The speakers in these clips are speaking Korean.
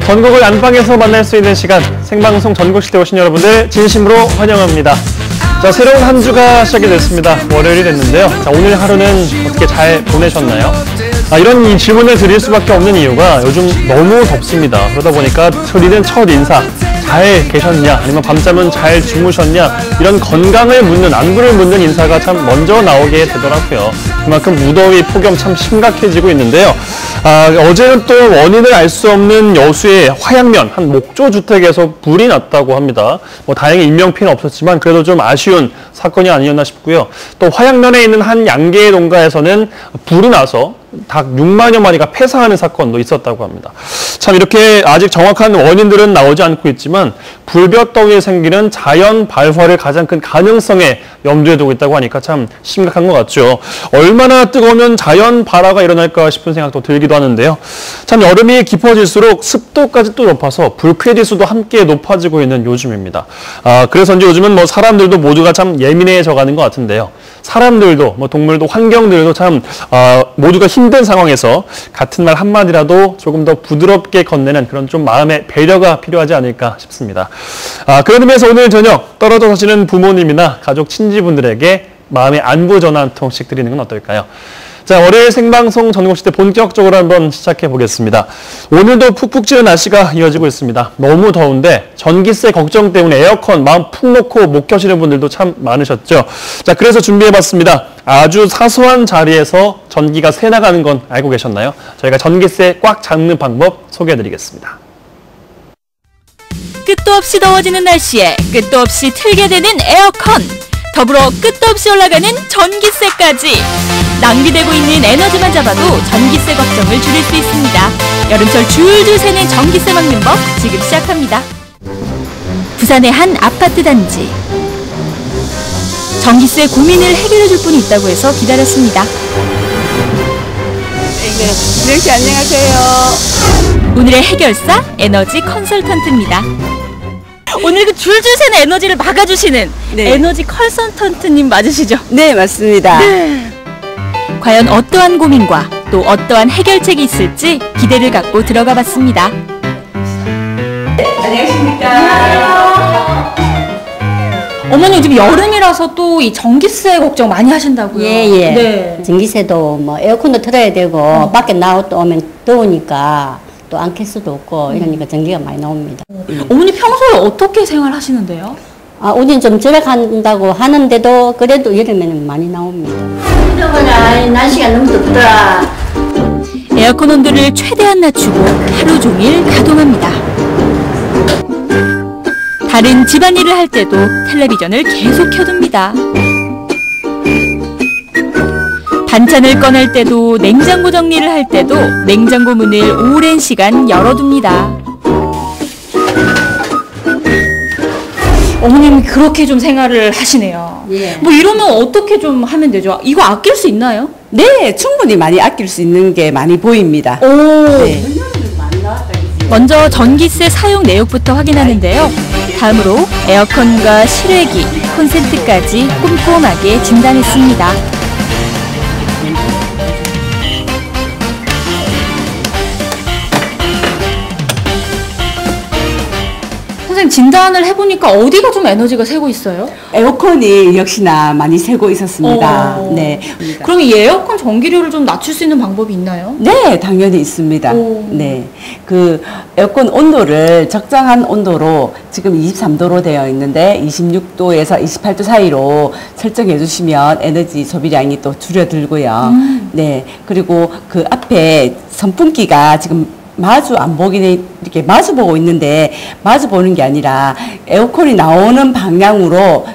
전국을 안방에서 만날 수 있는 시간, 생방송 전국시대 오신 여러분들 진심으로 환영합니다. 자, 새로운 한 주가 시작이 됐습니다. 월요일이 됐는데요. 자, 오늘 하루는 어떻게 잘 보내셨나요? 이런 이 질문을 드릴 수밖에 없는 이유가 요즘 너무 덥습니다. 그러다 보니까 드리는 첫 인사, 잘 계셨냐, 아니면 밤잠은 잘 주무셨냐, 이런 건강을 묻는, 안부를 묻는 인사가 참 먼저 나오게 되더라고요. 그만큼 무더위 폭염 참 심각해지고 있는데요. 어제는 또 원인을 알 수 없는 여수의 화양면 한 목조 주택에서 불이 났다고 합니다. 다행히 인명피해는 없었지만 그래도 좀 아쉬운 사건이 아니었나 싶고요. 또 화양면에 있는 한 양계 농가에서는 불이 나서 닭 6만여 마리가 폐사하는 사건도 있었다고 합니다. 참 이렇게 아직 정확한 원인들은 나오지 않고 있지만 불볕더위에 생기는 자연 발화를 가장 큰 가능성에 염두에 두고 있다고 하니까 참 심각한 것 같죠. 얼마나 뜨거우면 자연 발화가 일어날까 싶은 생각도 들기도 하는데요. 참 여름이 깊어질수록 습도까지 또 높아서 불쾌 지수도 함께 높아지고 있는 요즘입니다. 그래서인지 요즘은 사람들도 모두가 참 예민해져 가는 것 같은데요. 사람들도 동물도 환경들도 참 모두가 힘든 상황에서 같은 말 한마디라도 조금 더 부드럽게 건네는 그런 좀 마음의 배려가 필요하지 않을까 싶습니다. 그런 의미에서 오늘 저녁 떨어져 사시는 부모님이나 가족 친지분들에게 마음의 안부 전화 한 통씩 드리는 건 어떨까요? 자, 월요일 생방송 전국시대 본격적으로 한번 시작해 보겠습니다. 오늘도 푹푹 찌는 날씨가 이어지고 있습니다. 너무 더운데 전기세 걱정 때문에 에어컨 마음 푹 놓고 못 켜시는 분들도 참 많으셨죠. 자, 그래서 준비해 봤습니다. 아주 사소한 자리에서 전기가 새 나가는 건 알고 계셨나요? 저희가 전기세 꽉 잡는 방법 소개해 드리겠습니다. 끝도 없이 더워지는 날씨에 끝도 없이 틀게 되는 에어컨, 더불어 끝도 없이 올라가는 전기세까지. 낭비되고 있는 에너지만 잡아도 전기세 걱정을 줄일 수 있습니다. 여름철 줄줄 새는 전기세 막는 법 지금 시작합니다. 부산의 한 아파트 단지. 전기세 고민을 해결해 줄 분이 있다고 해서 기다렸습니다. 네, 씨 안녕하세요. 오늘의 해결사 에너지 컨설턴트입니다. 오늘 그 줄줄 새는 에너지를 막아주시는 에너지 컨설턴트님 맞으시죠? 네, 맞습니다. 네. 과연 어떠한 고민과 또 어떠한 해결책이 있을지 기대를 갖고 들어가 봤습니다. 네, 안녕하십니까. 어머니 지금 여름이라서 또 이 전기세 걱정 많이 하신다고요? 예. 네. 전기세도 에어컨도 틀어야 되고 밖에 나오면 더우니까 또 안 켤 수도 없고 이러니까 전기가 많이 나옵니다. 어머니 평소에 어떻게 생활하시는데요? 우리는 좀 절약한다고 하는데도 그래도 여름에는 많이 나옵니다. 이러거나 날씨가 너무 덥더라. 에어컨 온도를 최대한 낮추고 하루 종일 가동합니다. 다른 집안일을 할 때도 텔레비전을 계속 켜둡니다. 반찬을 꺼낼 때도 냉장고 정리를 할 때도 냉장고 문을 오랜 시간 열어둡니다. 어머님이 그렇게 좀 생활을 하시네요. 예. 이러면 어떻게 좀 하면 되죠? 이거 아낄 수 있나요? 네, 충분히 많이 아낄 수 있는 게 많이 보입니다. 오. 네. 먼저 전기세 사용 내역부터 확인하는데요. 다음으로 에어컨과 실외기, 콘센트까지 꼼꼼하게 진단했습니다. 선생님 진단을 해보니까 어디가 좀 에너지가 새고 있어요? 에어컨이 역시나 많이 새고 있었습니다. 네. 그럼 이 에어컨 전기료를 좀 낮출 수 있는 방법이 있나요? 네, 당연히 있습니다. 네. 그 에어컨 온도를 적정한 온도로 지금 23도로 되어 있는데 26도에서 28도 사이로 설정해 주시면 에너지 소비량이 또 줄어들고요. 네. 그리고 그 앞에 선풍기가 지금 마주 안 보기는 이렇게 마주 보고 있는데 마주 보는 게 아니라 에어컨이 나오는 방향으로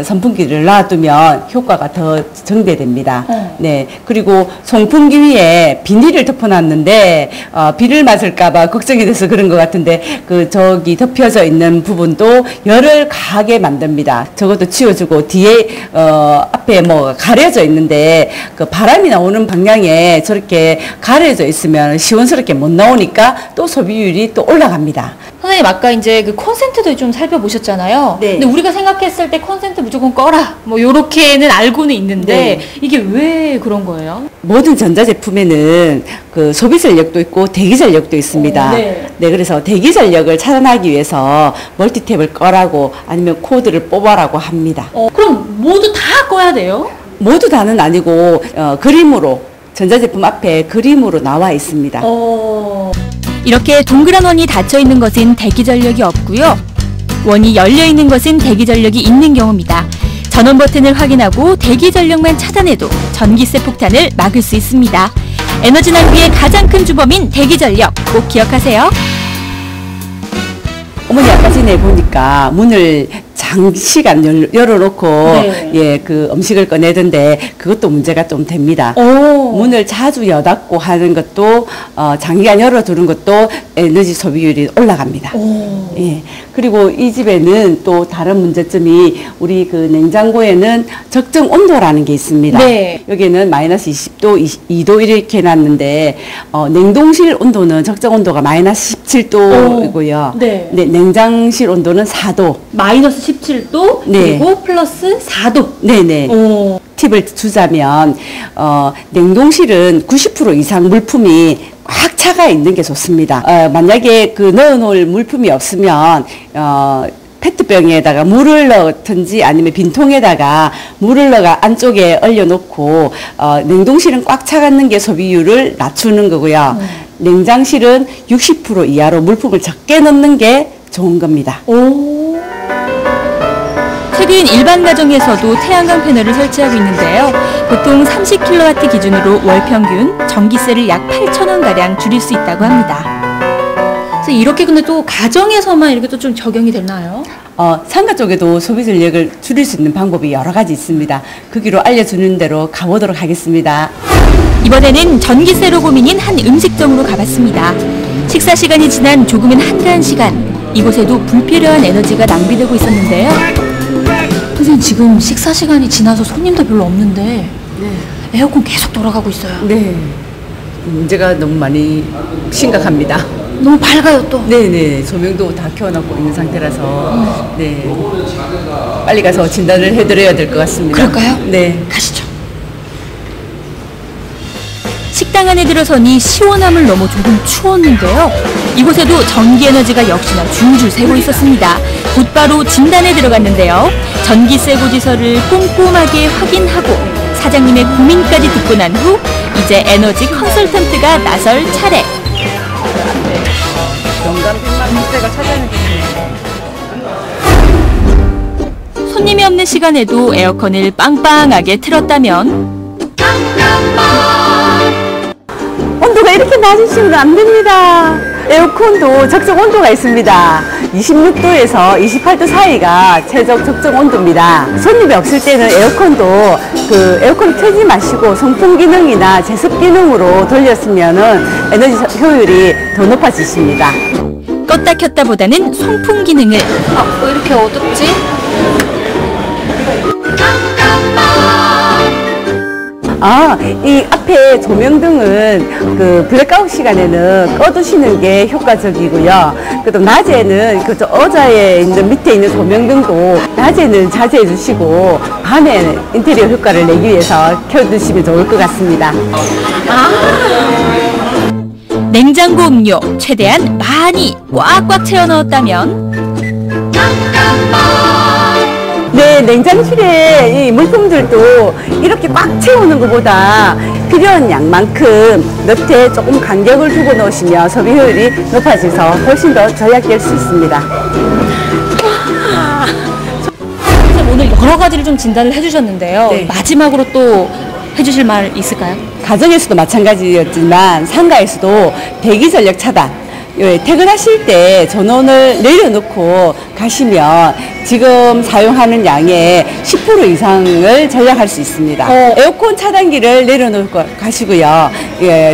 선풍기를 놔두면 효과가 더 증대됩니다. 네. 그리고 송풍기 위에 비닐을 덮어놨는데 비를 맞을까봐 걱정이 돼서 그런 것 같은데 저기 덮여져 있는 부분도 열을 가하게 만듭니다. 저것도 치워주고 뒤에 앞에 가려져 있는데 그 바람이 나오는 방향에 저렇게 가려져 있으면 시원스럽게 못 나오니까 또 소비율이 또 올라갑니다. 선생님 아까 이제 그 콘센트도 좀 살펴보셨잖아요. 네. 근데 우리가 생각했을 때 콘센트 무조건 꺼라 뭐 요렇게는 알고는 있는데 네. 이게 왜 그런 거예요? 모든 전자제품에는 그 소비 전력도 있고 대기 전력도 있습니다. 네. 네, 그래서 대기 전력을 차단하기 위해서 멀티탭을 꺼라고 아니면 코드를 뽑아라고 합니다. 그럼 모두 다 꺼야 돼요? 모두 다는 아니고 그림으로 전자제품 앞에 그림으로 나와 있습니다. 이렇게 동그란 원이 닫혀 있는 것은 대기 전력이 없고요. 원이 열려 있는 것은 대기 전력이 있는 경우입니다. 전원 버튼을 확인하고 대기 전력만 차단해도 전기세 폭탄을 막을 수 있습니다. 에너지 낭비의 가장 큰 주범인 대기 전력 꼭 기억하세요. 어머니 아까 전에 보니까 문을 장시간 열어놓고 네. 예, 그 음식을 꺼내던데 그것도 문제가 좀 됩니다. 문을 자주 여닫고 하는 것도 장기간 열어두는 것도 에너지 소비율이 올라갑니다. 예. 그리고 이 집에는 또 다른 문제점이 우리 그 냉장고에는 적정 온도라는 게 있습니다. 네. 여기는 마이너스 20도, 2도 이렇게 해놨는데 냉동실 온도는 적정 온도가 마이너스 17도이고요. 네. 네, 냉장실 온도는 4도. 마이너스 17도 네. 그리고 플러스 4도. 네네. 팁을 주자면 냉동실은 90% 이상 물품이 꽉 차가 있는 게 좋습니다. 만약에 그 넣어놓을 물품이 없으면 페트병에다가 물을 넣든지 아니면 빈통에다가 물을 넣어 안쪽에 얼려놓고 냉동실은 꽉 차가는 게 소비율을 낮추는 거고요. 냉장실은 60% 이하로 물품을 적게 넣는 게 좋은 겁니다. 최근 일반 가정에서도 태양광 패널을 설치하고 있는데요. 보통 30kW 기준으로 월 평균 전기세를 약 8,000원가량 줄일 수 있다고 합니다. 그래서 이렇게 근데 또 가정에서만 이렇게 또 좀 적용이 되나요? 상가 쪽에도 소비 전력을 줄일 수 있는 방법이 여러 가지 있습니다. 그 길로 알려주는 대로 가보도록 하겠습니다. 이번에는 전기세로 고민인 한 음식점으로 가봤습니다. 식사 시간이 지난 조금은 한가한 시간, 이곳에도 불필요한 에너지가 낭비되고 있었는데요. 선생님 지금 식사 시간이 지나서 손님도 별로 없는데 에어컨 계속 돌아가고 있어요. 네. 문제가 너무 많이 심각합니다. 너무 밝아요 또. 네네. 조명도 다 켜놓고 있는 상태라서 네. 빨리 가서 진단을 해드려야 될 것 같습니다. 그럴까요? 네. 가시죠. 식당 안에 들어서니 시원함을 넘어 조금 추웠는데요. 이곳에도 전기 에너지가 역시나 줄줄 새고 있었습니다. 곧바로 진단에 들어갔는데요. 전기세 고지서를 꼼꼼하게 확인하고 사장님의 고민까지 듣고 난 후 이제 에너지 컨설턴트가 나설 차례. 연간 100만 원대가 찾아내겠네요. 손님이 없는 시간에도 에어컨을 빵빵하게 틀었다면 온도가 이렇게 낮으시면 안 됩니다. 에어컨도 적정 온도가 있습니다. 26도에서 28도 사이가 최적 적정 온도입니다. 손님이 없을 때는 에어컨도 에어컨을 틀지 마시고 송풍 기능이나 제습 기능으로 돌렸으면은 에너지 효율이 더 높아지십니다. 껐다 켰다 보다는 송풍 기능을. 왜 이렇게 어둡지? 이 앞에 조명등은 그 블랙아웃 시간에는 꺼두시는 게 효과적이고요. 그리고 낮에는 그 의자에 있는 밑에 있는 조명등도 낮에는 자제해 주시고 밤에 인테리어 효과를 내기 위해서 켜두시면 좋을 것 같습니다. 냉장고 음료 최대한 많이 꽉꽉 채워 넣었다면 네, 냉장실에 이 물품들도 이렇게 꽉 채우는 것보다 필요한 양만큼 넣되 조금 간격을 두고 넣으시면 소비 효율이 높아져서 훨씬 더 절약될 수 있습니다. 오늘 여러 가지를 좀 진단을 해주셨는데요. 네. 마지막으로 또 해주실 말 있을까요? 가정에서도 마찬가지였지만 상가에서도 대기 전력 차단. 퇴근하실 때 전원을 내려놓고 가시면 지금 사용하는 양의 10% 이상을 절약할 수 있습니다. 에어컨 차단기를 내려놓고 가시고요.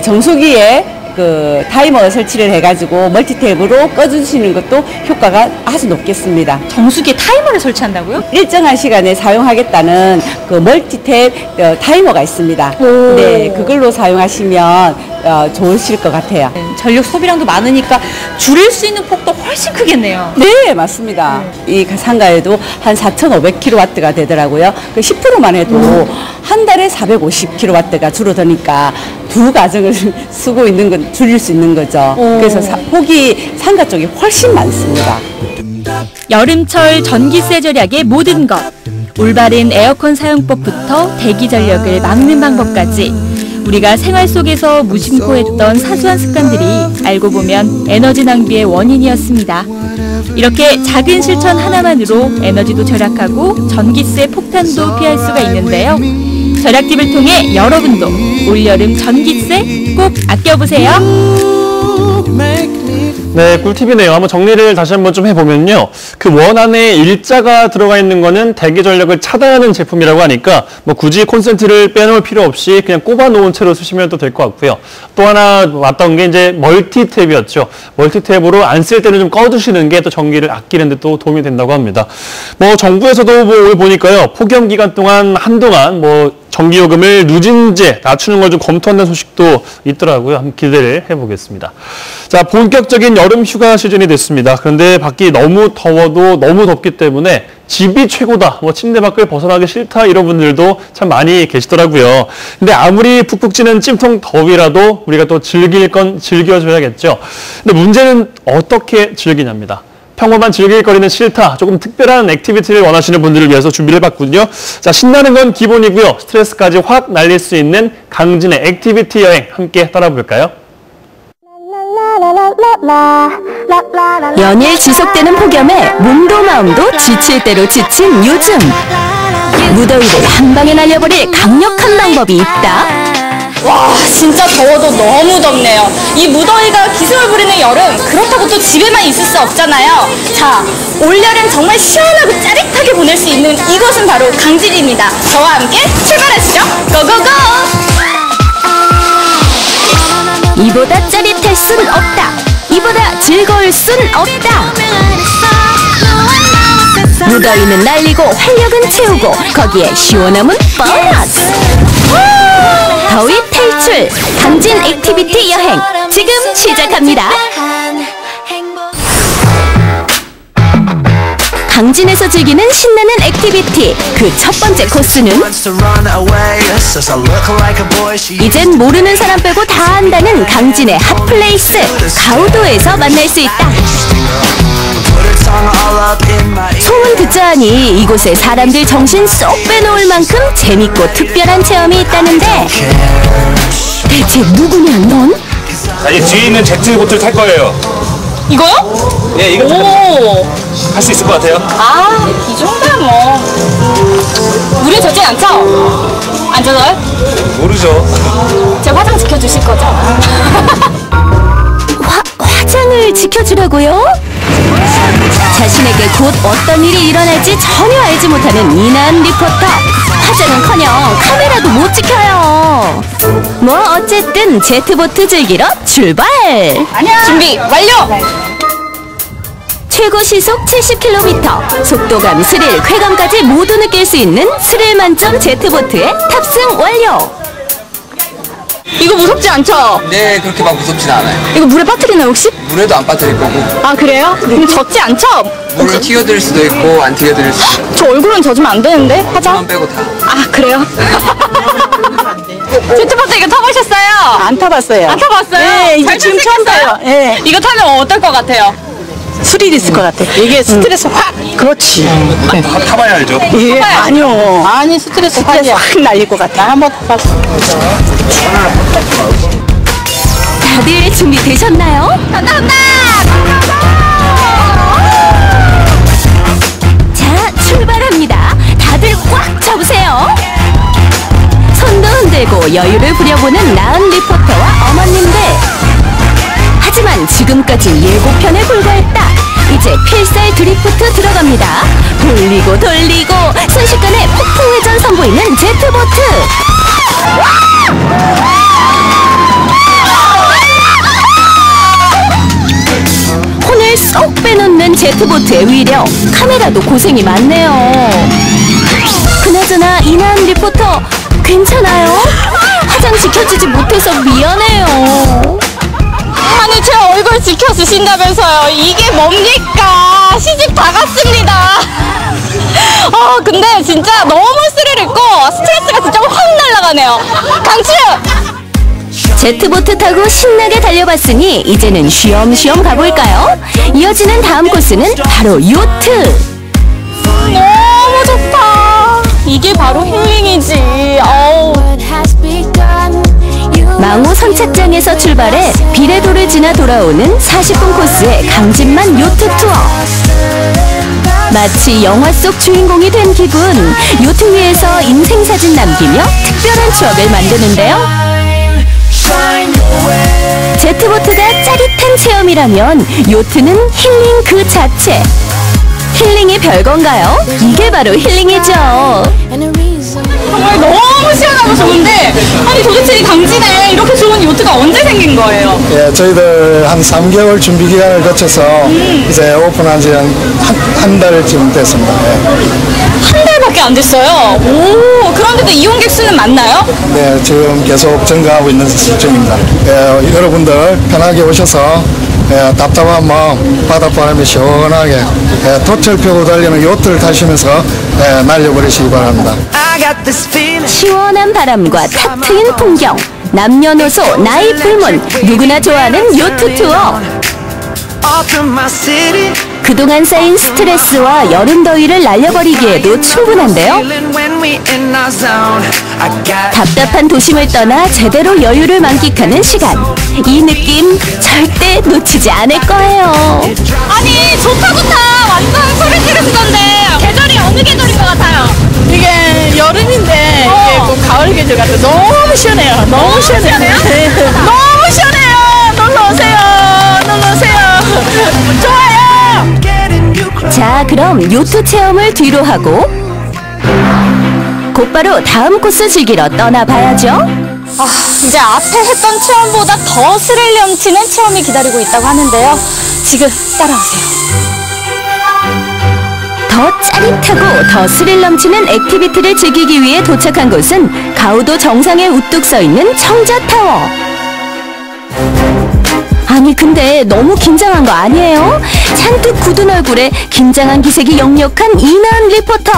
정수기에 그 타이머 설치를 해가지고 멀티탭으로 꺼주시는 것도 효과가 아주 높겠습니다. 정수기에 타이머를 설치한다고요? 일정한 시간에 사용하겠다는 그 멀티탭 타이머가 있습니다. 네, 그걸로 사용하시면 좋으실 것 같아요. 전력 소비량도 많으니까 줄일 수 있는 폭도 훨씬 크겠네요. 네, 맞습니다. 이 상가에도 한 4,500kW가 되더라고요. 그 10%만 해도 한 달에 450kW가 줄어드니까 두 가정을 쓰고 있는 건 줄일 수 있는 거죠. 그래서 폭이 상가 쪽이 훨씬 많습니다. 여름철 전기세 절약의 모든 것. 올바른 에어컨 사용법부터 대기 전력을 막는 방법까지 우리가 생활 속에서 무심코 했던 사소한 습관들이 알고 보면 에너지 낭비의 원인이었습니다. 이렇게 작은 실천 하나만으로 에너지도 절약하고 전기세 폭탄도 피할 수가 있는데요. 절약 팁을 통해 여러분도 올여름 전기세 꼭 아껴보세요. 네, 꿀팁이네요. 한번 정리를 다시 한번 좀 해보면요. 그 원 안에 일자가 들어가 있는 거는 대기 전력을 차단하는 제품이라고 하니까 뭐 굳이 콘센트를 빼놓을 필요 없이 그냥 꼽아 놓은 채로 쓰시면 또 될 것 같고요. 또 하나 왔던 게 이제 멀티탭이었죠. 멀티탭으로 안 쓸 때는 좀 꺼두시는 게 또 전기를 아끼는 데 또 도움이 된다고 합니다. 뭐 정부에서도 뭐 오늘 보니까요. 폭염 기간 동안 한동안 뭐 전기요금을 누진제 낮추는 걸 좀 검토한다는 소식도 있더라고요. 한번 기대를 해보겠습니다. 자, 본격적인 여름 휴가 시즌이 됐습니다. 그런데 밖이 너무 더워도 너무 덥기 때문에 집이 최고다, 뭐 침대 밖을 벗어나기 싫다 이런 분들도 참 많이 계시더라고요. 근데 아무리 푹푹 찌는 찜통 더위라도 우리가 또 즐길 건 즐겨줘야겠죠. 근데 문제는 어떻게 즐기냐입니다. 평범한 즐길 거리는 싫다. 조금 특별한 액티비티를 원하시는 분들을 위해서 준비를 해봤군요. 자, 신나는 건 기본이고요. 스트레스까지 확 날릴 수 있는 강진의 액티비티 여행 함께 따라볼까요? 연일 지속되는 폭염에 몸도 마음도 지칠 대로 지친 요즘. 무더위를 한 방에 날려버릴 강력한 방법이 있다. 와, 진짜 더워도 너무 덥네요. 이 무더위가 기승을 부리는 여름, 그렇다고 또 집에만 있을 수 없잖아요. 자, 올여름 정말 시원하고 짜릿하게 보낼 수 있는 이곳은 바로 강진입니다. 저와 함께 출발하시죠. 고고고! 이보다 짜릿할 순 없다. 이보다 즐거울 순 없다. 무더위는 날리고 활력은 채우고 거기에 시원함은 보너스. 더위 탈출 강진 액티비티 여행 지금 시작합니다. 강진에서 즐기는 신나는 액티비티 그 첫 번째 코스는 이젠 모르는 사람 빼고 다 안다는 강진의 핫플레이스 가우도에서 만날 수 있다. 소문 듣자 하니 이곳에 사람들 정신 쏙 빼놓을 만큼 재밌고 특별한 체험이 있다는데 대체 누구냐 넌? 자, 이 뒤에 있는 제트보트를 탈 거예요. 이거요? 예, 이거 오! 할 수 있을 것 같아요. 아, 이 정도야 뭐. 물에 젖진 않죠? 안 젖어요? 모르죠. 제 화장 지켜주실 거죠? 화장을 지켜주라고요? 자신에게 곧 어떤 일이 일어날지 전혀 알지 못하는 이난 리포터. 화장은커녕 카메라도 못 지켜요. 뭐 어쨌든 제트보트 즐기러 출발! 준비 완료! 최고 시속 70km, 속도감, 스릴, 쾌감까지 모두 느낄 수 있는 스릴 만점 제트보트에 탑승 완료! 이거 무섭지 않죠? 네, 그렇게 막 무섭진 않아요. 이거 물에 빠뜨리나요 혹시? 물에도 안 빠뜨릴 거고 아, 그래요? 그럼 젖지 않죠? 물을 튀겨드릴 수도 있고 안 튀겨드릴 수도 있고 저 얼굴은 젖으면 안 되는데? 화장? 만 빼고 다. 아, 그래요? 제트보트 이거 타보셨어요? 안 타봤어요. 안 타봤어요? 네, 이거 지금 처음 타요. 예. 이거 타면 어떨 것 같아요? 스릴 있을 것 같아. 이게 스트레스 확. 그렇지. 네. 타봐야 알죠. 예, 아니요. 아니, 스트레스 확 날릴 것 같아. 한번 타봤어. 다들 준비되셨나요? 자, 출발합니다. 다들 꽉 잡으세요. 손도 흔들고 여유를 부려보는 나은 리포터와 어머님들. 하지만 지금까진 예고편에 불과했다. 이제 필살 드리프트 들어갑니다. 돌리고 돌리고 순식간에 폭풍 회전 선보이는 제트보트. 제트보트의 위력, 카메라도 고생이 많네요. 그나저나 이나은 리포터 괜찮아요? 화장시켜주지 못해서 미안해요. 아니 제 얼굴 지켜주신다면서요. 이게 뭡니까? 시집 다 갔습니다. 근데 진짜 너무 스릴 있고 스트레스가 진짜 확 날아가네요. 강추! 제트보트 타고 신나게 달려봤으니 이제는 쉬엄쉬엄 가볼까요? 이어지는 다음 코스는 바로 요트. 너무 좋다. 이게 바로 힐링이지. 망호 선착장에서 출발해 비례도를 지나 돌아오는 40분 코스의 강진만 요트 투어. 마치 영화 속 주인공이 된 기분. 요트 위에서 인생사진 남기며 특별한 추억을 만드는데요. 제트보트가 짜릿한 체험이라면 요트는 힐링 그 자체. 힐링이 별건가요? 이게 바로 힐링이죠. 정말 너무 시원하고 좋은데 아니 도대체 이 강진에 이렇게 좋은 요트가 언제 생긴 거예요? 예, 저희들 한 3개월 준비 기간을 거쳐서 이제 오픈한 지 한 달쯤 됐습니다. 예. 한 달밖에 안 됐어요. 오, 그런데도 이용객 수는 많나요? 네, 지금 계속 증가하고 있는 수준입니다. 예, 여러분들 편하게 오셔서 답답한 마음 바닷바람에 시원하게 돛을 펴고 달리는 요트를 타시면서 날려버리시기 바랍니다. 시원한 바람과 탁 트인 풍경, 남녀노소, 나이 불문 누구나 좋아하는 요트 투어. 그동안 쌓인 스트레스와 여름 더위를 날려버리기에도 충분한데요. 답답한 도심을 떠나 제대로 여유를 만끽하는 시간. 이 느낌 절대 놓치지 않을 거예요. 아니 좋다 완전 소리 지르시던데 계절이 어느 계절인 것 같아요? 이게 여름인데 이게 꼭 가을 계절 같아요. 너무 시원해요. 너무 시원해요. 네. 너무 시원해요. 놀러 오세요. 좋아요. 자, 그럼 요트 체험을 뒤로 하고 곧바로 다음 코스 즐기러 떠나봐야죠. 이제 앞에 했던 체험보다 더 스릴 넘치는 체험이 기다리고 있다고 하는데요. 지금 따라오세요. 더 짜릿하고 더 스릴 넘치는 액티비티를 즐기기 위해 도착한 곳은 가우도 정상에 우뚝 서 있는 청자타워. 아니 근데 너무 긴장한 거 아니에요? 잔뜩 굳은 얼굴에 긴장한 기색이 역력한 이나은 리포터.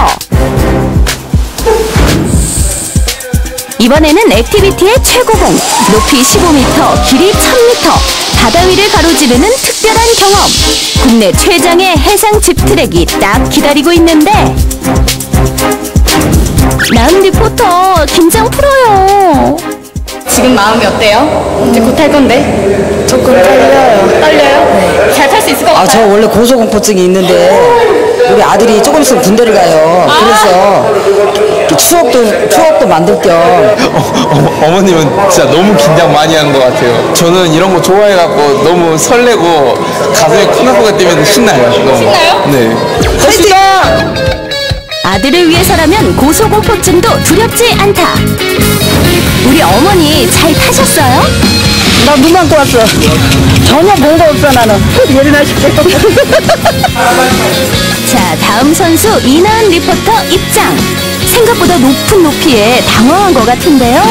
이번에는 액티비티의 최고봉, 높이 15m, 길이 1000m, 바다 위를 가로지르는 특별한 경험. 국내 최장의 해상 집트랙이 딱 기다리고 있는데 나은 리포터 긴장 풀어요. 지금 마음이 어때요? 이제 곧 탈 건데? 조금 떨려요. 떨려요? 잘 탈 수 있을 것 같아요? 저 원래 고소공포증이 있는데 우리 아들이 조금 있으면 군대를 가요. 그래서 추억도 만들 겸. 어머님은 진짜 너무 긴장 많이 한 것 같아요. 저는 이런 거 좋아해갖고 너무 설레고 가슴에 콩나물가 뛰면 신나요. 너무. 신나요? 네. 파이팅! 아들을 위해서라면 고소공포증도 두렵지 않다. 우리 어머니 잘 타셨어요? 나 눈 감고 왔어. 전혀 뭔가 없어 나는. 예리나 싶게. 자, 다음 선수 이나은 리포터 입장. 생각보다 높은 높이에 당황한 것 같은데요.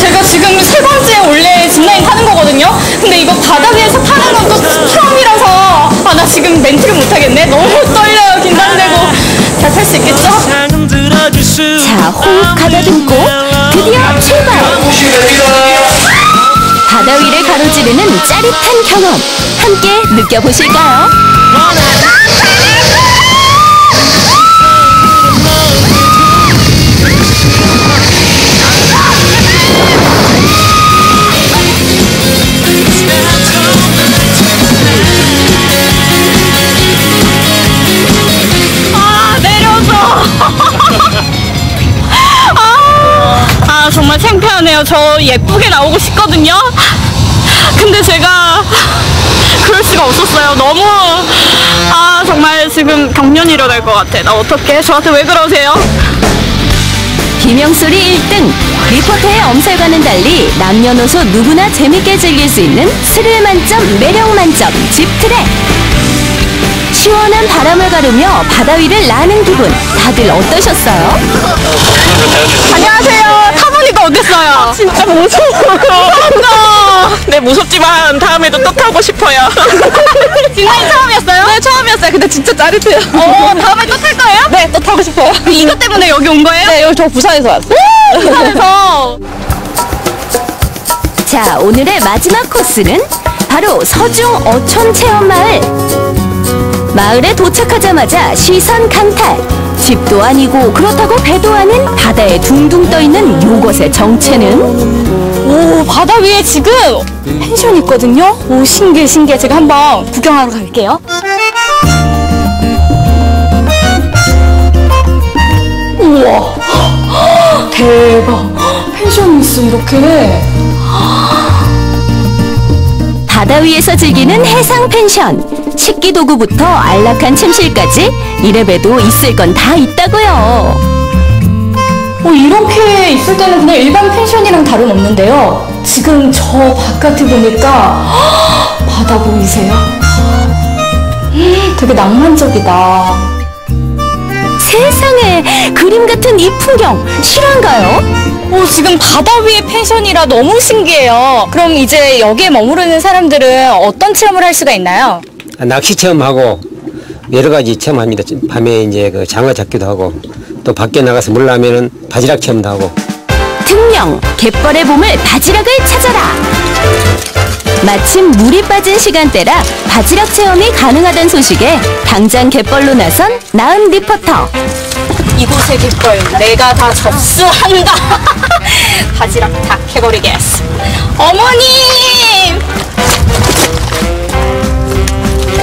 제가 지금 세 번째 원래 짚라인 타는 거거든요. 근데 이거 바다 위에서 타는 건 또 처음이라서 나 지금 멘트를 못하겠네. 너무 떨려요. 긴장되고. 잘 탈 수 있겠죠? 자, 호흡 가다듬고 드디어 출발. 바다 위를 가로지르는 짜릿한 경험 함께 느껴보실까요? 정말 창피하네요. 저 예쁘게 나오고 싶거든요. 근데 제가 그럴 수가 없었어요. 너무 정말 지금 경련이 일어날 것 같아. 나 어떡해? 저한테 왜 그러세요? 비명소리 1등, 리포터의 엄살과는 달리 남녀노소 누구나 재밌게 즐길 수 있는 스릴 만점, 매력 만점 집트랙. 시원한 바람을 가르며 바다 위를 나는 기분. 다들 어떠셨어요? 안녕하세요. 타보니까 어땠어요? 진짜 무서워요. 네, 무섭지만 다음에도 또 타고 싶어요. 진짜 처음이었어요? 네, 처음이었어요. 근데 진짜 짜릿해요. 다음에 또 탈 거예요? 네, 또 타고 싶어요. 이것 때문에 여기 온 거예요? 네, 여기 저 부산에서 왔어요. 부산에서. 자, 오늘의 마지막 코스는 바로 서중 어촌 체험마을. 마을에 도착하자마자 시선 강탈. 집도 아니고 그렇다고 배도 아닌 바다에 둥둥 떠있는 요것의 정체는? 오, 바다 위에 지금 펜션이 있거든요? 오, 신기해, 신기해. 제가 한번 구경하러 갈게요. 우와. 대박. 펜션이 있어, 이렇게. 바다 위에서 즐기는 해상 펜션. 식기 도구부터 안락한 침실까지 이래봬도 있을 건 다 있다고요. 이렇게 있을 때는 그냥 일반 펜션이랑 다름없는데요. 지금 저 바깥에 보니까 바다 보이세요? 되게 낭만적이다. 세상에, 그림 같은 이 풍경 실화인가요? 지금 바다 위에 펜션이라 너무 신기해요. 그럼 이제 여기에 머무르는 사람들은 어떤 체험을 할 수가 있나요? 낚시 체험하고 여러 가지 체험합니다. 밤에 이제 그 장어 잡기도 하고 또 밖에 나가서 물 나면은 바지락 체험도 하고. 특명 갯벌의 보물 바지락을 찾아라. 마침 물이 빠진 시간대라 바지락 체험이 가능하다는 소식에 당장 갯벌로 나선 나은 리포터. 이곳의 갯벌 내가 다 접수한다. 바지락 다 캐버리겠어. 어머님!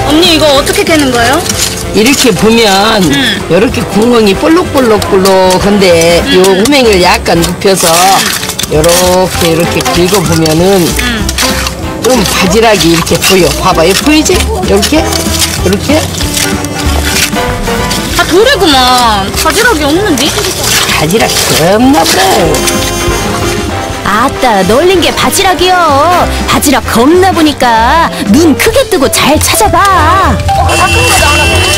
언니 이거 어떻게 캐는 거예요? 이렇게 보면 이렇게 구멍이 볼록볼록볼록한데 요 호맹이를 약간 눕혀서 이렇게 긁어보면은 좀 바지락이 이렇게 보여. 봐봐요, 보이지? 이렇게 아, 도래구만. 바지락이 없는데? 바지락 겁나 보여요. 아따, 널린 게 바지락이요. 바지락 겁나 보니까 눈 크게 뜨고 잘 찾아봐.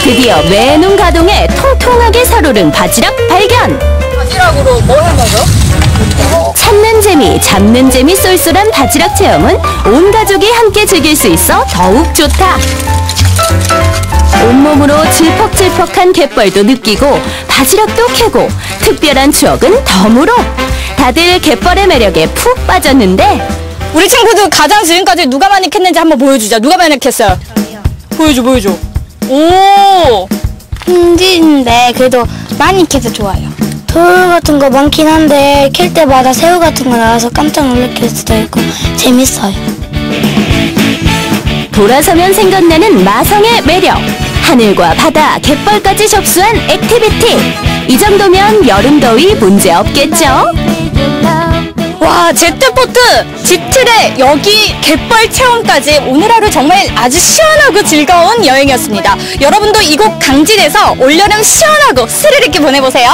드디어 외눈 가동에 통통하게 살오른 바지락 발견. 바지락으로 뭘 해먹어? 찾는 재미, 잡는 재미 쏠쏠한 바지락 체험은 온 가족이 함께 즐길 수 있어 더욱 좋다. 온몸으로 질퍽질퍽한 갯벌도 느끼고 바지락도 캐고 특별한 추억은 덤으로. 다들 갯벌의 매력에 푹 빠졌는데 우리 친구들 가장 지금까지 누가 많이 캤는지 한번 보여주자. 누가 많이 캤어요? 보여줘. 오! 힘든데 그래도 많이 캐서 좋아요. 돌 같은 거 많긴 한데 캘 때마다 새우 같은 거 나와서 깜짝 놀랄 수도 있고 재밌어요. 돌아서면 생각나는 마성의 매력. 하늘과 바다, 갯벌까지 접수한 액티비티. 이 정도면 여름 더위 문제 없겠죠? 와, 제트보트, 집트레, 여기 갯벌 체험까지 오늘 하루 정말 아주 시원하고 즐거운 여행이었습니다. 여러분도 이곳 강진에서 올여름 시원하고 스릴 있게 보내보세요.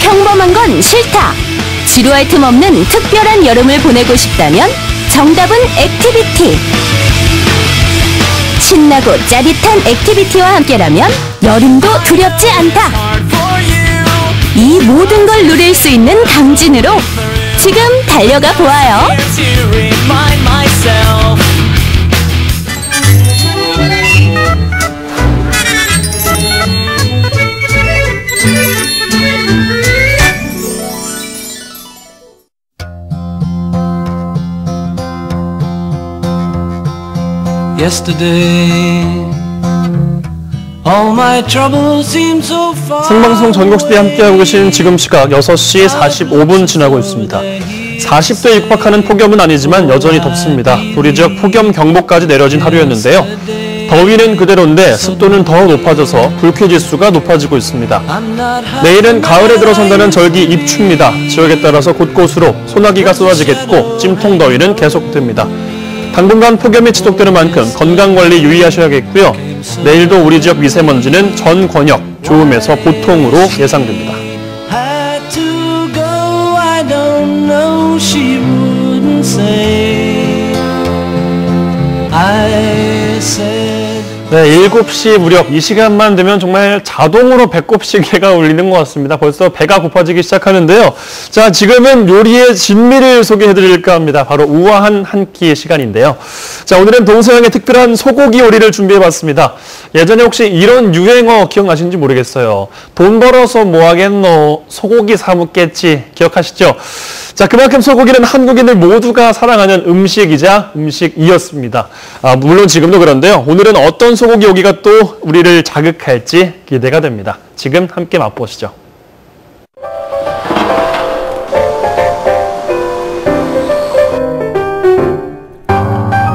평범한 건 싫다. 지루할 틈 없는 특별한 여름을 보내고 싶다면 정답은 액티비티. 신나고 짜릿한 액티비티와 함께라면 여름도 두렵지 않다. 이 모든 걸 누릴 수 있는 강진으로 지금 달려가 보아요. 생방송 전국시대 함께하고 계신 지금 시각 6시 45분 지나고 있습니다. 40도에 육박하는 폭염은 아니지만 여전히 덥습니다. 우리 지역 폭염 경보까지 내려진 하루였는데요. 더위는 그대로인데 습도는 더 높아져서 불쾌지수가 높아지고 있습니다. 내일은 가을에 들어선다는 절기 입추입니다. 지역에 따라서 곳곳으로 소나기가 쏟아지겠고 찜통더위는 계속됩니다. 당분간 폭염이 지속되는 만큼 건강관리 유의하셔야겠고요. 내일도 우리 지역 미세먼지는 전 권역 좋음에서 보통으로 예상됩니다. I 네, 7시 무렵 이 시간만 되면 정말 자동으로 배꼽 시계가 울리는 것 같습니다. 벌써 배가 고파지기 시작하는데요. 자, 지금은 요리의 진미를 소개해드릴까 합니다. 바로 우아한 한 끼의 시간인데요. 자, 오늘은 동서양의 특별한 소고기 요리를 준비해봤습니다. 예전에 혹시 이런 유행어 기억나시는지 모르겠어요. 돈 벌어서 뭐 하겠노, 소고기 사 먹겠지, 기억하시죠? 자, 그만큼 소고기는 한국인들 모두가 사랑하는 음식이자 음식이었습니다. 물론 지금도 그런데요. 오늘은 어떤 소고기 요리가 또 우리를 자극할지 기대가 됩니다. 지금 함께 맛보시죠.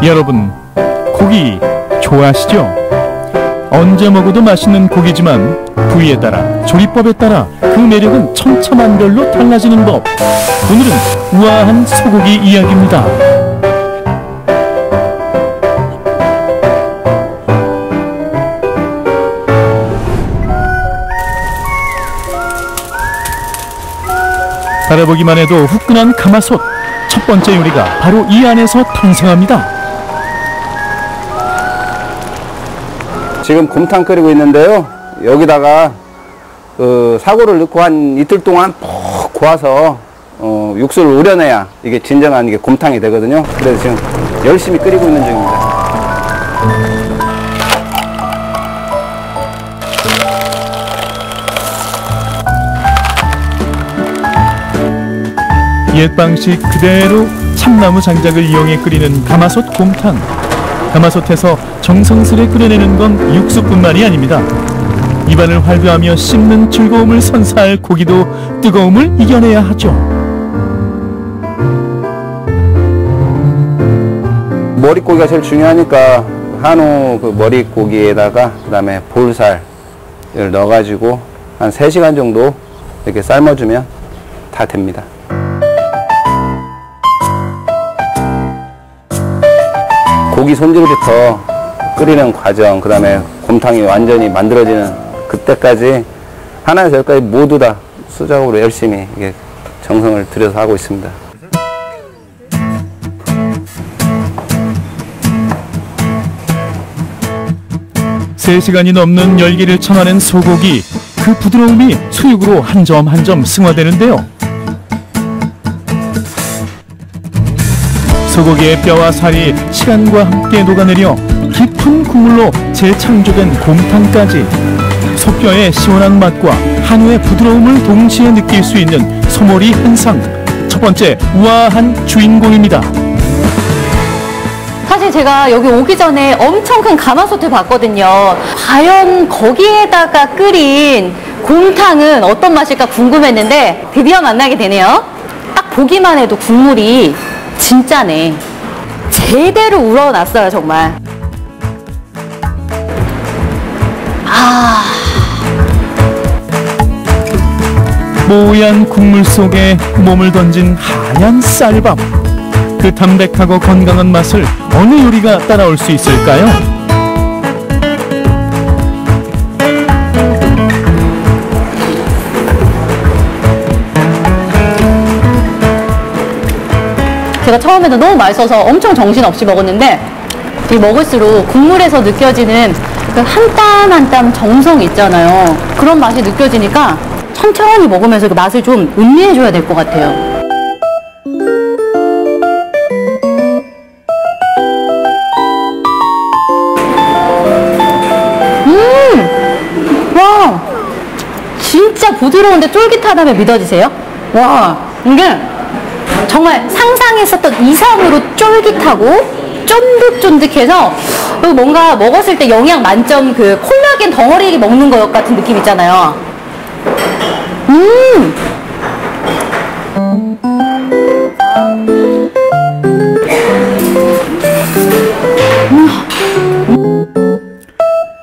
여러분, 고기 좋아하시죠? 언제 먹어도 맛있는 고기지만 부위에 따라, 조리법에 따라 그 매력은 천차만별로 달라지는 법. 오늘은 우아한 소고기 이야기입니다. 바라보기만 해도 후끈한 가마솥. 첫 번째 요리가 바로 이 안에서 탄생합니다. 지금 곰탕 끓이고 있는데요. 여기다가 사고를 넣고 한 이틀 동안 푹 고아서 육수를 우려내야 이게 진정한 이게 곰탕이 되거든요. 그래서 지금 열심히 끓이고 있는 중입니다. 옛 방식 그대로 참나무 장작을 이용해 끓이는 가마솥 곰탕. 가마솥에서 정성스레 끓여내는 건 육수뿐만이 아닙니다. 입안을 활보하며 씹는 즐거움을 선사할 고기도 뜨거움을 이겨내야 하죠. 머릿고기가 제일 중요하니까 한우 그 머릿고기에다가 그다음에 볼살을 넣어가지고 한 3시간 정도 이렇게 삶아주면 다 됩니다. 고기 손질부터 끓이는 과정, 그 다음에 곰탕이 완전히 만들어지는 그때까지 하나에서 열까지 모두 다 수작업으로 열심히 이게 정성을 들여서 하고 있습니다. 세 시간이 넘는 열기를 참아낸 소고기. 그 부드러움이 수육으로 한 점 한 점 승화되는데요. 소고기의 뼈와 살이 시간과 함께 녹아내려 깊은 국물로 재창조된 곰탕까지 소뼈의 시원한 맛과 한우의 부드러움을 동시에 느낄 수 있는 소머리 한상. 첫 번째 우아한 주인공입니다. 사실 제가 여기 오기 전에 엄청 큰 가마솥을 봤거든요. 과연 거기에다가 끓인 곰탕은 어떤 맛일까 궁금했는데 드디어 만나게 되네요. 딱 보기만 해도 국물이 진짜네. 제대로 우러났어요, 정말. 뽀얀 국물 속에 몸을 던진 하얀 쌀밥. 그 담백하고 건강한 맛을 어느 요리가 따라올 수 있을까요? 제가 처음에는 너무 맛있어서 엄청 정신없이 먹었는데 이 먹을수록 국물에서 느껴지는 그 한 땀 한 땀 정성 있잖아요. 그런 맛이 느껴지니까 천천히 먹으면서 그 맛을 좀 음미해줘야 될 것 같아요. 와, 진짜 부드러운데 쫄깃하다며 믿어지세요? 와, 이게 정말 상상했었던 이상으로 쫄깃하고 쫀득쫀득해서 뭔가 먹었을 때 영양 만점 그 콜라겐 덩어리 먹는 것 같은 느낌 있잖아요.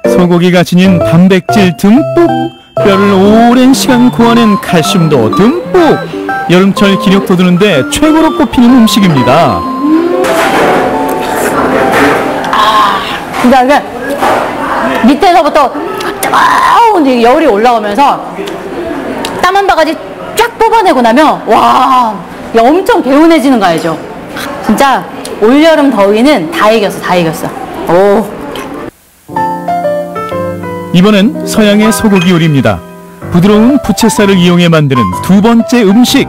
소고기가 지닌 단백질 듬뿍, 뼈를 오랜 시간 구워낸 칼슘도 듬뿍. 여름철 기력 돋우는데 최고로 꼽히는 음식입니다. 진짜 이게 밑에서부터 뜨거운 열이 올라오면서 땀 한 바가지 쫙 뽑아내고 나면 와, 엄청 개운해지는 거 알죠? 진짜 올여름 더위는 다 이겼어, 다 이겼어. 오. 이번엔 서양의 소고기 요리입니다. 부드러운 부채살을 이용해 만드는 두 번째 음식.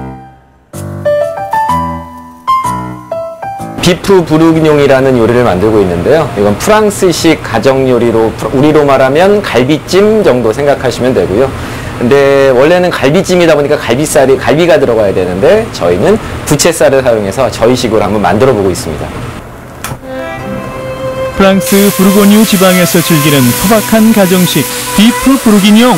비프 부르기뇽이라는 요리를 만들고 있는데요. 이건 프랑스식 가정 요리로, 우리로 말하면 갈비찜 정도 생각하시면 되고요. 근데 원래는 갈비찜이다 보니까 갈비가 들어가야 되는데 저희는 부채살을 사용해서 저희식으로 한번 만들어 보고 있습니다. 프랑스 부르고뉴 지방에서 즐기는 소박한 가정식 비프 부르기뇽.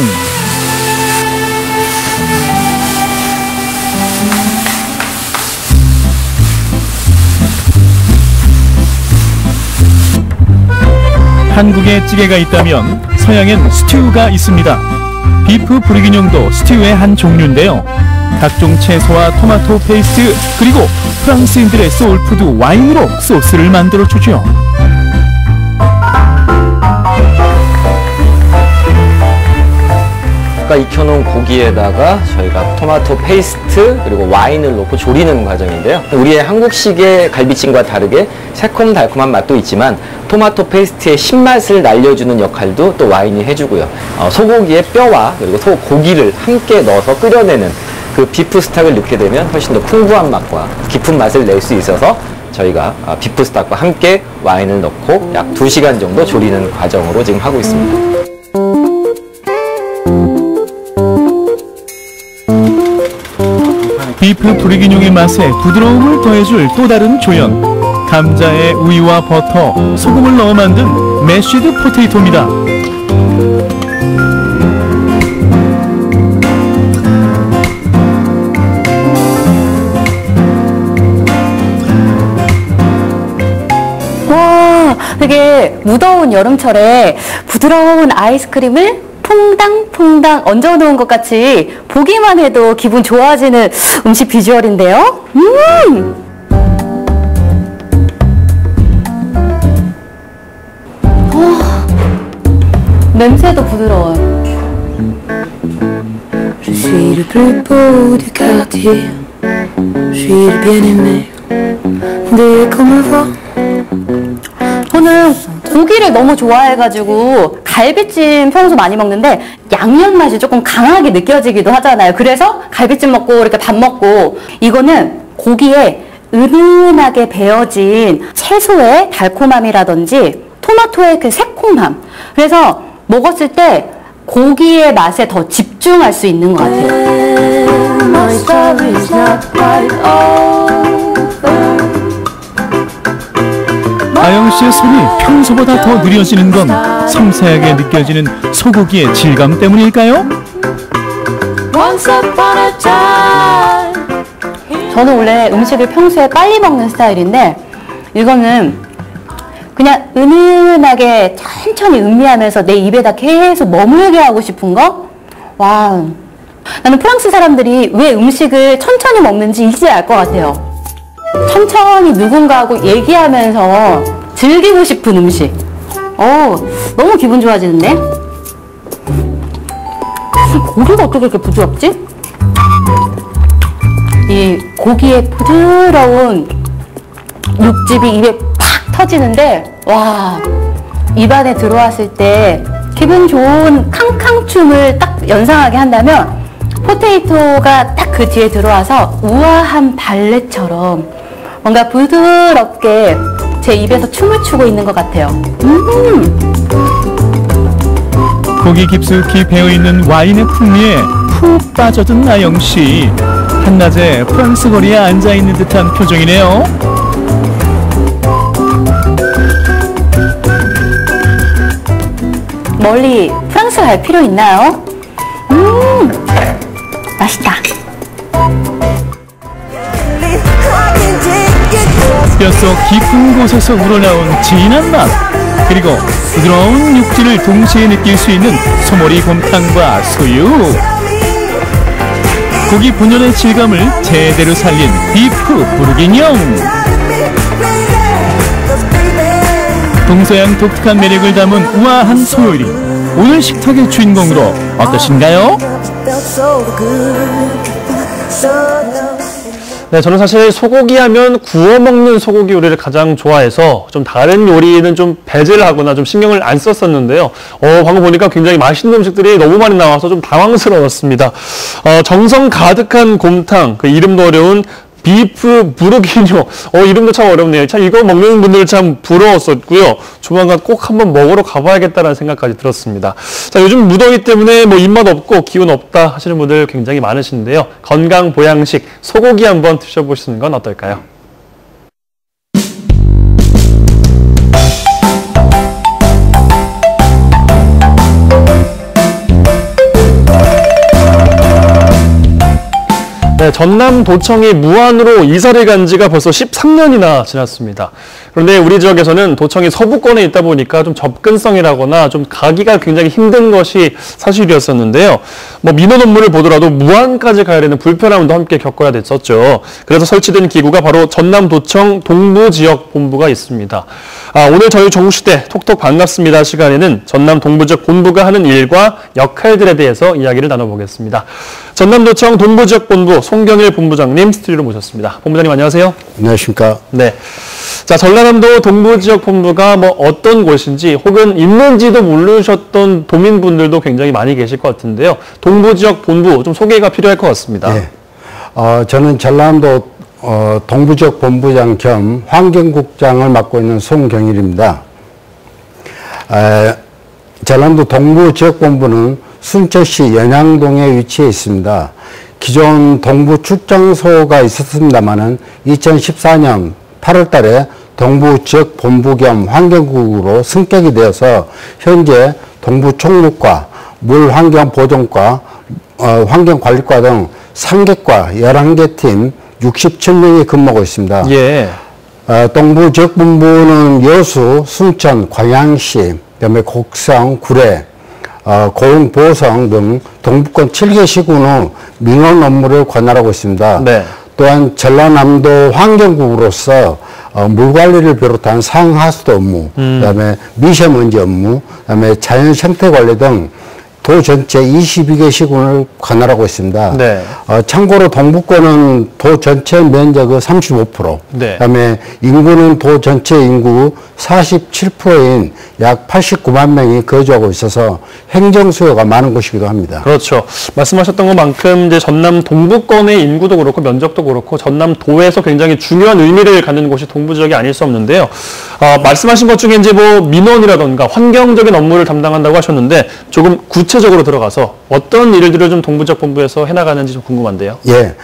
한국에 찌개가 있다면 서양엔 스튜가 있습니다. 비프 부르기뇽도 스튜의 한 종류인데요. 각종 채소와 토마토 페이스트 그리고 프랑스인들의 소울푸드 와인으로 소스를 만들어주죠. 아까 익혀놓은 고기에다가 저희가 토마토 페이스트 그리고 와인을 넣고 조리는 과정인데요. 우리의 한국식의 갈비찜과 다르게 새콤달콤한 맛도 있지만 토마토 페이스트의 신맛을 날려주는 역할도 또 와인이 해주고요. 소고기의 뼈와 그리고 소고기를 함께 넣어서 끓여내는 그 비프 스탁을 넣게 되면 훨씬 더 풍부한 맛과 깊은 맛을 낼 수 있어서 저희가 비프 스탁과 함께 와인을 넣고 약 2시간 정도 조리는 과정으로 지금 하고 있습니다. 비프 부르기뇽의 맛에 부드러움을 더해줄 또 다른 조연. 감자에 우유와 버터, 소금을 넣어 만든 매쉬드 포테이토입니다. 와, 되게 무더운 여름철에 부드러운 아이스크림을 퐁당퐁당 얹어놓은 것 같이 보기만 해도 기분 좋아지는 음식 비주얼인데요. 냄새도 부드러워요. Je suis le plus beau du quartier. Je suis le bien-aimé. Dès qu'on me voit. 저는 고기를 너무 좋아해가지고 갈비찜 평소 많이 먹는데 양념 맛이 조금 강하게 느껴지기도 하잖아요. 그래서 갈비찜 먹고 이렇게 밥 먹고, 이거는 고기에 은은하게 배어진 채소의 달콤함이라든지 토마토의 그 새콤함, 그래서 먹었을 때 고기의 맛에 더 집중할 수 있는 것 같아요. 아영 씨의 손이 평소보다 더 느려지는 건 섬세하게 느껴지는 소고기의 질감 때문일까요? 저는 원래 음식을 평소에 빨리 먹는 스타일인데 이거는 그냥 은은하게 천천히 음미하면서 내 입에다 계속 머물게 하고 싶은 거? 와, 나는 프랑스 사람들이 왜 음식을 천천히 먹는지 이제 알 것 같아요. 천천히 누군가하고 얘기하면서 즐기고 싶은 음식. 너무 기분 좋아지는데? 고기가 어떻게 이렇게 부드럽지? 이 고기의 부드러운 육즙이 입에 팍 터지는데, 와, 입안에 들어왔을 때 기분 좋은 캉캉춤을 딱 연상하게 한다면 포테이토가 딱 그 뒤에 들어와서 우아한 발레처럼 뭔가 부드럽게 제 입에서 춤을 추고 있는 것 같아요. 고기 깊숙이 배어있는 와인의 풍미에 푹 빠져든 아영씨. 한낮에 프랑스 거리에 앉아있는 듯한 표정이네요. 멀리 프랑스 갈 필요 있나요? 맛있다. 뼛속 깊은 곳에서 우러나온 진한 맛, 그리고 부드러운 육질을 동시에 느낄 수 있는 소머리 곰탕과 수육. 고기 본연의 질감을 제대로 살린 비프 부르기뇽. 동서양 독특한 매력을 담은 우아한 소요리, 오늘 식탁의 주인공으로 어떠신가요? 네, 저는 사실 소고기 하면 구워 먹는 소고기 요리를 가장 좋아해서 좀 다른 요리는 좀 배제를 하거나 좀 신경을 안 썼었는데요. 방금 보니까 굉장히 맛있는 음식들이 너무 많이 나와서 좀 당황스러웠습니다. 정성 가득한 곰탕, 그 이름도 어려운 비프 부르기뇨. 이름도 참 어렵네요. 참 이거 먹는 분들 참 부러웠었고요. 조만간 꼭 한번 먹으러 가봐야겠다는 생각까지 들었습니다. 자, 요즘 무더위 때문에 뭐 입맛 없고 기운 없다 하시는 분들 굉장히 많으신데요. 건강 보양식 소고기 한번 드셔보시는 건 어떨까요? 네, 전남 도청이 무안으로 이사를 간 지가 벌써 13년이나 지났습니다. 그런데 우리 지역에서는 도청이 서부권에 있다 보니까 좀 접근성이라거나 좀 가기가 굉장히 힘든 것이 사실이었었는데요. 뭐 민원 업무를 보더라도 무안까지 가야 되는 불편함도 함께 겪어야 됐었죠. 그래서 설치된 기구가 바로 전남도청 동부지역본부가 있습니다. 오늘 저희 정시대 톡톡 반갑습니다 시간에는 전남 동부지역 본부가 하는 일과 역할들에 대해서 이야기를 나눠보겠습니다. 전남도청 동부지역본부 송경일 본부장님 스튜디오로 모셨습니다. 본부장님 안녕하세요. 안녕하십니까. 네. 자, 전라남도 동부지역본부가 뭐 어떤 곳인지 혹은 있는지도 모르셨던 도민분들도 굉장히 많이 계실 것 같은데요. 동부지역본부 좀 소개가 필요할 것 같습니다. 네. 저는 전라남도 동부지역본부장 겸 환경국장을 맡고 있는 송경일입니다. 전라남도 동부지역본부는 순천시 연양동에 위치해 있습니다. 기존 동부 출장소가 있었습니다만은 2014년 8월 달에 동부지역본부 겸 환경국으로 승격이 되어서 현재 동부총무과, 물환경보존과, 환경관리과 등 3개과 11개 팀 67명이 근무하고 있습니다. 예. 동부지역본부는 여수, 순천, 광양시, 그다음에 곡성, 구례, 고흥, 보성 등 동부권 7개 시군의 민원 업무를 관할하고 있습니다. 네. 또한 전라남도 환경국으로서 물관리를 비롯한 상하수도 업무, 그다음에 미세먼지 업무, 그다음에 자연 생태 관리 등 도 전체 22개 시군을 관할하고 있습니다. 네. 참고로 동부권은 도 전체 면적의 35%, 네. 그다음에 인구는 도 전체 인구 47%인 약 89만 명이 거주하고 있어서 행정 수요가 많은 곳이기도 합니다. 그렇죠. 말씀하셨던 것만큼 이제 전남 동부권의 인구도 그렇고 면적도 그렇고 전남도에서 굉장히 중요한 의미를 갖는 곳이 동부지역이 아닐 수 없는데요. 말씀하신 것 중에 이제 뭐 민원이라던가 환경적인 업무를 담당한다고 하셨는데 조금 구체적으로 들어가서 어떤 일들을 좀 동부지역 본부에서 해나가는지 좀 궁금한데요. 예,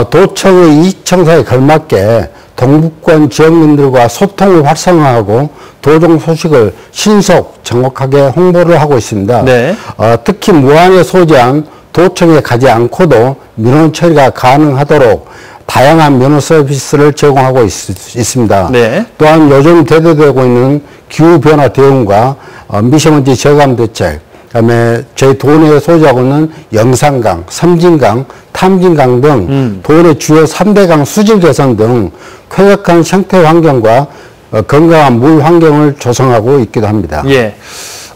도청의 이청사에 걸맞게 동부권 지역민들과 소통을 활성화하고 도정 소식을 신속 정확하게 홍보를 하고 있습니다. 네. 특히 무안에 소재한 도청에 가지 않고도 민원 처리가 가능하도록 다양한 면허 서비스를 제공하고 있습니다. 네. 또한 요즘 대두되고 있는 기후변화 대응과 미세먼지 저감 대책, 그다음에 저희 도내에 소재하고 있는 영산강, 섬진강, 탐진강 등 도내 주요 3대강 수질 개선 등 쾌적한 생태 환경과 건강한 물 환경을 조성하고 있기도 합니다. 예.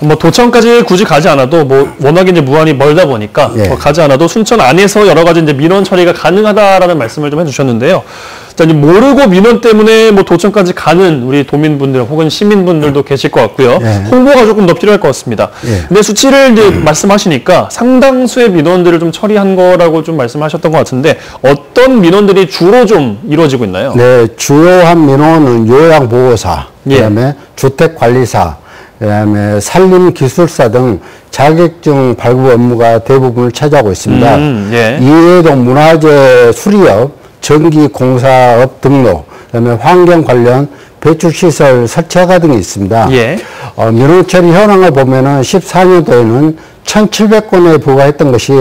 뭐 도청까지 굳이 가지 않아도 뭐 워낙에 이제 무안이 멀다 보니까 예. 뭐 가지 않아도 순천 안에서 여러 가지 이제 민원 처리가 가능하다라는 말씀을 좀 해주셨는데요. 자, 이제 모르고 민원 때문에 뭐 도청까지 가는 우리 도민분들 혹은 시민분들도 계실 것 같고요. 예. 홍보가 조금 더 필요할 것 같습니다. 예. 근데 수치를 이제 말씀하시니까 상당수의 민원들을 좀 처리한 거라고 좀 말씀하셨던 것 같은데 어떤 민원들이 주로 좀 이루어지고 있나요? 네, 주요한 민원은 요양보호사, 예. 그다음에 주택관리사, 그다음에 산림기술사 등 자격증 발급 업무가 대부분을 차지하고 있습니다. 예. 이외에도 문화재 수리업, 전기공사업 등록, 그다음에 환경 관련 배출시설 설치허가 등이 있습니다. 예. 민원 처리 현황을 보면은 14년도에는 1,700건에 불과했던 것이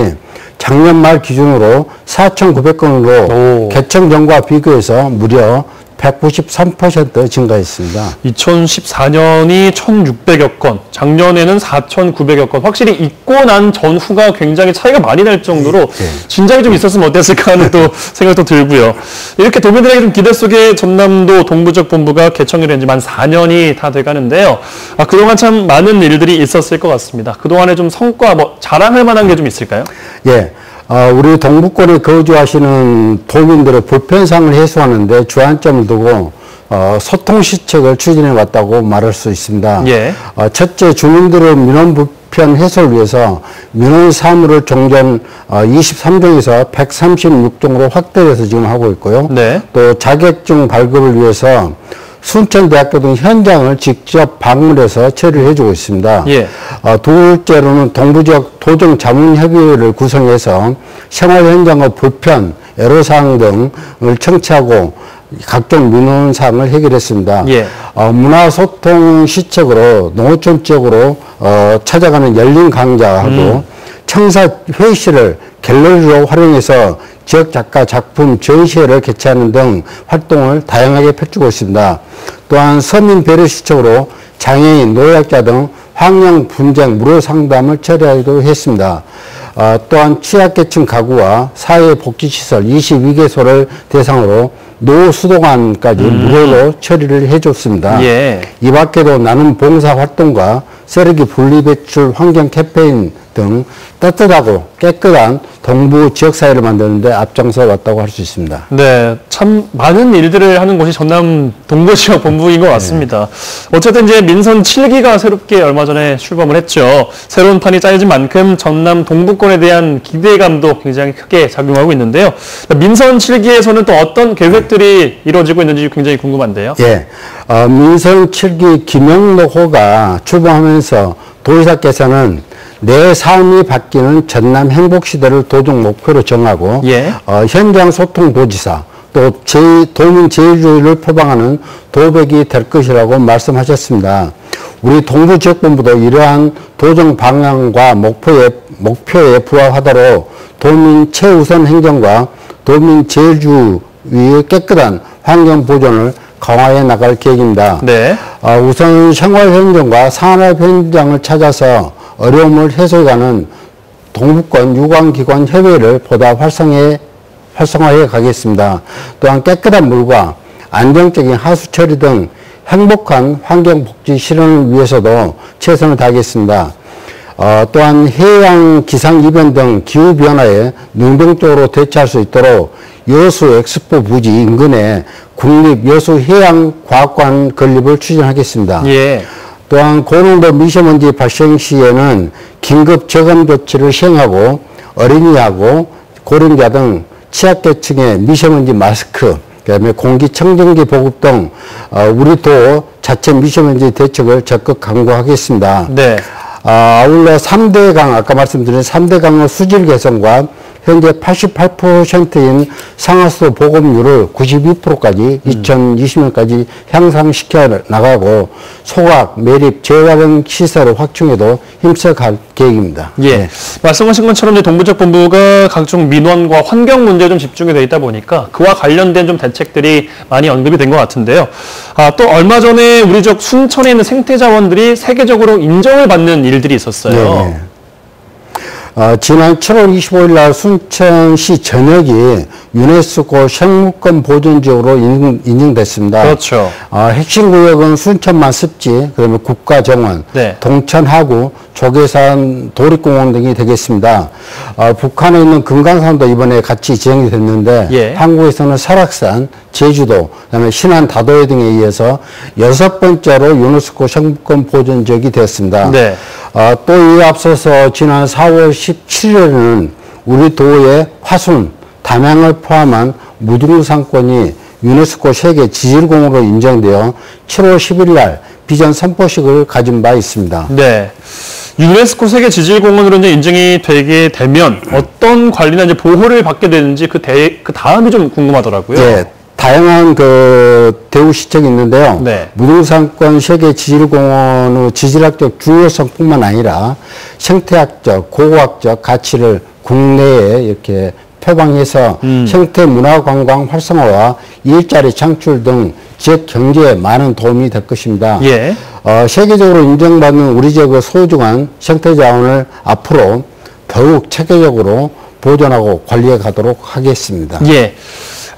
작년 말 기준으로 4,900건으로 개청 전과 비교해서 무려 193% 증가했습니다. 2014년이 1,600여 건, 작년에는 4,900여 건. 확실히 있고 난 전후가 굉장히 차이가 많이 날 정도로 진작에 좀 있었으면 어땠을까 하는 또 생각도 들고요. 이렇게 도민들에게 좀 기대 속에 전남도 동부지역 본부가 개청이 된 지 만 4년이 다 돼가는데요. 그동안 참 많은 일들이 있었을 것 같습니다. 그동안에 좀 성과, 뭐 자랑할 만한 게 좀 있을까요? 예. 우리 동부권에 거주하시는 도민들의 불편상을 해소하는데 주안점을 두고 소통 시책을 추진해 왔다고 말할 수 있습니다. 예. 첫째, 주민들의 민원 불편 해소를 위해서 민원 사무를 종전 23종에서 136종으로 확대해서 지금 하고 있고요. 네. 또 자격증 발급을 위해서 순천대학교 등 현장을 직접 방문해서 처리를 해주고 있습니다. 예. 둘째로는 동부지역 도정자문협의회를 구성해서 생활 현장의 불편, 애로사항 등을 청취하고 각종 민원사항을 해결했습니다. 예. 문화소통 시책으로 농어촌 지역으로 찾아가는 열린 강좌하고 청사회의실을 갤러리로 활용해서 지역 작가 작품 전시회를 개최하는 등 활동을 다양하게 펼치고 있습니다. 또한 서민 배려 시책으로 장애인, 노약자 등 환경 분쟁 무료 상담을 처리하기도 했습니다. 또한 취약계층 가구와 사회복지시설 22개소를 대상으로 노수도관까지 무료로 처리를 해줬습니다. 예. 이 밖에도 나눔 봉사활동과 쓰레기 분리배출 환경 캠페인 등 따뜻하고 깨끗한 동부 지역사회를 만드는 데 앞장서 왔다고 할 수 있습니다. 네, 참 많은 일들을 하는 곳이 전남 동부지역 본부인 것 같습니다. 어쨌든 이제 민선 7기가 새롭게 얼마 전에 출범을 했죠. 새로운 판이 짜여진 만큼 전남 동부권에 대한 기대감도 굉장히 크게 작용하고 있는데요. 민선 7기에서는 또 어떤 계획들이 이루어지고 있는지 굉장히 궁금한데요. 예, 민선 7기 김영록호가 출범하면서 도의사께서는 내 삶이 바뀌는 전남 행복시대를 도정 목표로 정하고 예. 현장 소통 도지사 또 도민 제일주의를 표방하는 도백이 될 것이라고 말씀하셨습니다. 우리 동부지역본부도 이러한 도정 방향과 목표에 부합하도록 도민 최우선 행정과 도민 제일주의의 깨끗한 환경 보존을 강화해 나갈 계획입니다. 네. 우선 생활 현장과 산업 현장을 찾아서 어려움을 해소해가는 동부권 유관기관 협의회를 보다 활성화해 가겠습니다. 또한 깨끗한 물과 안정적인 하수 처리 등 행복한 환경복지 실현을 위해서도 최선을 다하겠습니다. 또한 해양 기상 이변 등 기후변화에 능동적으로 대처할 수 있도록 여수 엑스포 부지 인근에 국립 여수 해양과학관 건립을 추진하겠습니다. 예. 또한 고농도 미세먼지 발생 시에는 긴급 저감 조치를 시행하고 어린이하고 고령자 등 취약계층의 미세먼지 마스크, 그다음에 공기청정기 보급 등 우리 도 자체 미세먼지 대책을 적극 강구하겠습니다. 네. 아울러 3대 강, 아까 말씀드린 3대 강의 수질 개선과 현재 88%인 상하수도 보급률을 92%까지 2020년까지 향상시켜 나가고 소각, 매립, 재활 등 시설을 확충해도 힘써 갈 계획입니다. 예. 네. 말씀하신 것처럼 이제 동부지역본부가 각종 민원과 환경 문제에 좀 집중이 돼 있다 보니까 그와 관련된 좀 대책들이 많이 언급이 된 것 같은데요. 또 얼마 전에 우리 지역 순천에 있는 생태자원들이 세계적으로 인정을 받는 일들이 있었어요. 네. 지난 7월 25일 날 순천시 전역이 유네스코 생물권 보존지역으로 인정됐습니다. 그렇죠. 핵심 구역은 순천만 습지, 그다음에 국가정원, 네. 동천하구, 조계산 도립공원 등이 되겠습니다. 북한에 있는 금강산도 이번에 같이 지정이 됐는데 예. 한국에서는 설악산, 제주도, 그다음에 신안 다도해 등에 의해서 6번째로 유네스코 생물권 보존지역이 되었습니다. 네. 또 이에 앞서서 지난 4월 17일에는 우리 도의 화순, 담양을 포함한 무등산권이 유네스코 세계 지질공으로 인정되어 7월 10일 날 비전 선포식을 가진 바 있습니다. 네. 유네스코 세계 지질공원으로 이제 인증이 되게 되면 어떤 관리나 이제 보호를 받게 되는지 그 다음이 좀 궁금하더라고요. 네. 다양한 대우 시책이 있는데요. 네. 무등산권 세계 지질공원의 지질학적 중요성뿐만 아니라 생태학적, 고고학적 가치를 국내에 이렇게 표방해서 생태 문화 관광 활성화와 일자리 창출 등 지역 경제에 많은 도움이 될 것입니다. 예. 세계적으로 인정받는 우리 지역의 소중한 생태 자원을 앞으로 더욱 체계적으로 보존하고 관리해 가도록 하겠습니다. 예.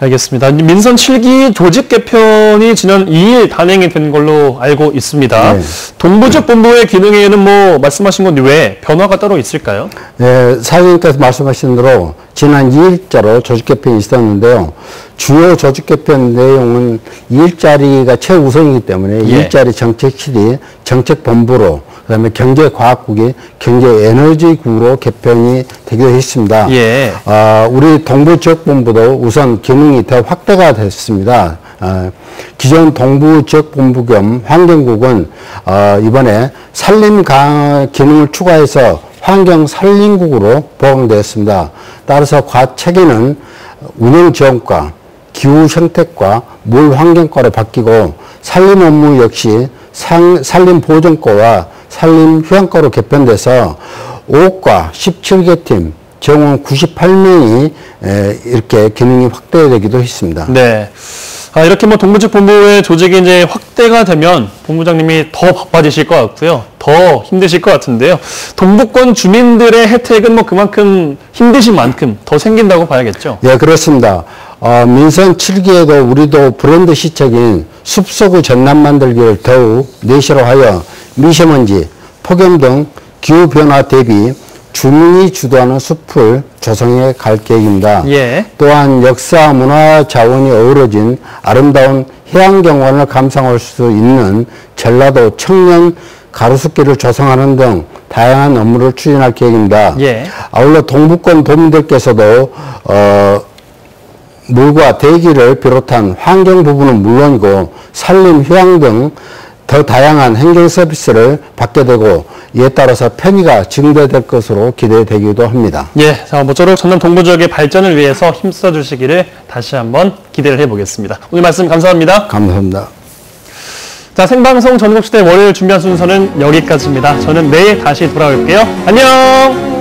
알겠습니다. 민선 7기 조직 개편이 지난 2일 단행이 된 걸로 알고 있습니다. 네. 동부지역 본부의 기능에는 뭐 말씀하신 것 외에 변화가 따로 있을까요? 네, 사장님께서 말씀하신 대로 지난 2일자로 조직 개편이 있었는데요. 주요 조직 개편 내용은 일자리가 최우선이기 때문에 예. 일자리 정책실이 정책본부로, 그다음에 경제과학국이 경제에너지국으로 개편이 되기도 했습니다. 예. 우리 동부지역본부도 우선 기능이 더 확대가 됐습니다. 기존 동부지역본부 겸 환경국은 이번에 산림 기능을 추가해서 환경산림국으로 보강되었습니다. 따라서 과체계는 운영지원과 기후생태과 물환경과로 바뀌고 산림 업무 역시 산림보전과와 산림휴양과로 개편돼서 5과 17개 팀 정원 98명이 이렇게 기능이 확대되기도 했습니다. 네. 이렇게 뭐 동부지역 본부의 조직이 이제 확대가 되면 본부장님이 더 바빠지실 것 같고요. 더 힘드실 것 같은데요. 동부권 주민들의 혜택은 뭐 그만큼 힘드신 만큼 더 생긴다고 봐야겠죠. 예, 그렇습니다. 민선 7기에도 우리도 브랜드 시책인 숲속의 전남 만들기를 더욱 내실화하여 미세먼지, 폭염 등 기후변화 대비 주민이 주도하는 숲을 조성해 갈 계획입니다. 예. 또한 역사 문화 자원이 어우러진 아름다운 해양경관을 감상할 수 있는 전라도 청년 가로수길을 조성하는 등 다양한 업무를 추진할 계획입니다. 예. 아울러 동부권 도민들께서도 물과 대기를 비롯한 환경 부분은 물론이고 산림, 휴양 등 더 다양한 행정 서비스를 받게 되고 이에 따라서 편의가 증대될 것으로 기대되기도 합니다. 예, 자, 모쪼록 전남 동부 지역의 발전을 위해서 힘써 주시기를 다시 한번 기대를 해보겠습니다. 오늘 말씀 감사합니다. 감사합니다. 자, 생방송 전국시대 월요일 준비한 순서는 여기까지입니다. 저는 내일 다시 돌아올게요. 안녕!